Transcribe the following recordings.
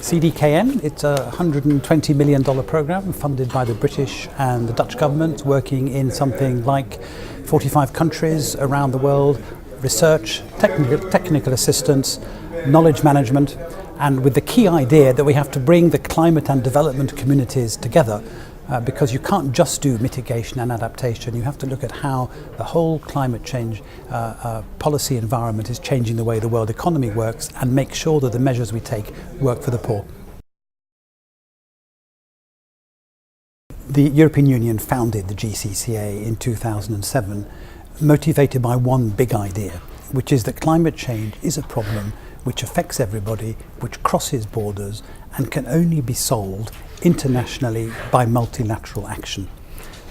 CDKN, it's a $120 million program funded by the British and the Dutch government, working in something like 45 countries around the world, research, technical assistance, knowledge management, and with the key idea that we have to bring the climate and development communities together, because you can't just do mitigation and adaptation. You have to look at how the whole climate change policy environment is changing the way the world economy works, and make sure that the measures we take work for the poor. The European Union founded the GCCA in 2007, motivated by one big idea, which is that climate change is a problem which affects everybody, which crosses borders, and can only be solved internationally by multilateral action.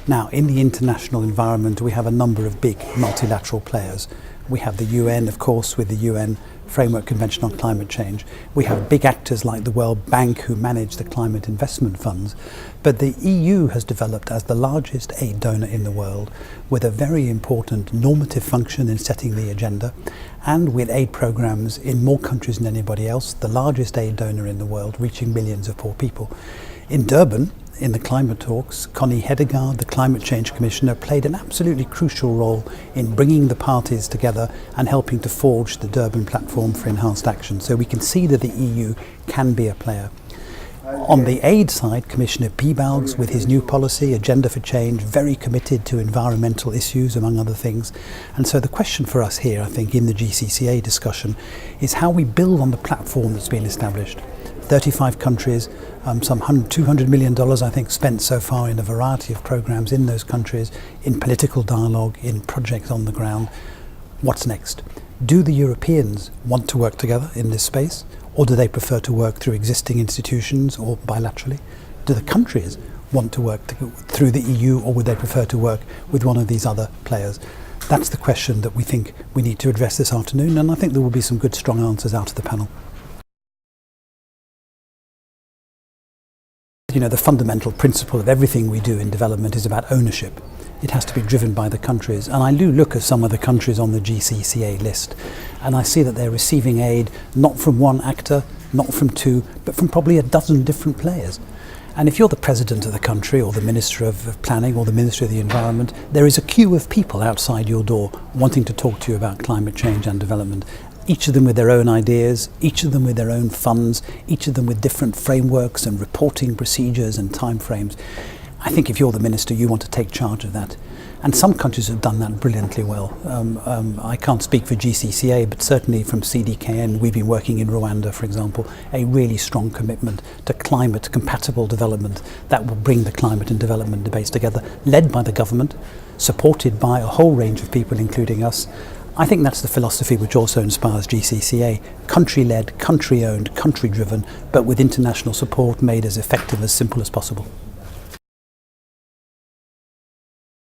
Now, in the international environment, we have a number of big multilateral players. We have the UN, of course, with the UN Framework Convention on Climate Change. We have big actors like the World Bank, who manage the climate investment funds. But the EU has developed as the largest aid donor in the world, with a very important normative function in setting the agenda, and with aid programs in more countries than anybody else, the largest aid donor in the world, reaching millions of poor people. In Durban, in the climate talks, Connie Hedegaard, the Climate Change Commissioner, played an absolutely crucial role in bringing the parties together and helping to forge the Durban platform for enhanced action. So we can see that the EU can be a player. On the aid side, Commissioner Piebalgs, with his new policy, Agenda for Change, very committed to environmental issues, among other things. And so the question for us here, I think, in the GCCA discussion, is how we build on the platform that's been established. 35 countries, some $200 million, I think, spent so far in a variety of programs in those countries, in political dialogue, in projects on the ground. What's next? Do the Europeans want to work together in this space, or do they prefer to work through existing institutions or bilaterally? Do the countries want to work through the EU, or would they prefer to work with one of these other players? That's the question that we think we need to address this afternoon, and I think there will be some good, strong answers out of the panel. You know, the fundamental principle of everything we do in development is about ownership. It has to be driven by the countries. And I do look at some of the countries on the GCCA list, and I see that they're receiving aid not from one actor, not from two, but from probably a dozen different players. And if you're the president of the country, or the Minister of Planning, or the Minister of the Environment, there is a queue of people outside your door wanting to talk to you about climate change and development. Each of them with their own ideas, each of them with their own funds, each of them with different frameworks and reporting procedures and timeframes. I think if you're the minister, you want to take charge of that. And some countries have done that brilliantly well. I can't speak for GCCA, but certainly from CDKN, we've been working in Rwanda, for example, a really strong commitment to climate-compatible development that will bring the climate and development debates together, led by the government, supported by a whole range of people, including us. I think that's the philosophy which also inspires GCCA, country-led, country-owned, country-driven, but with international support made as effective, as simple as possible.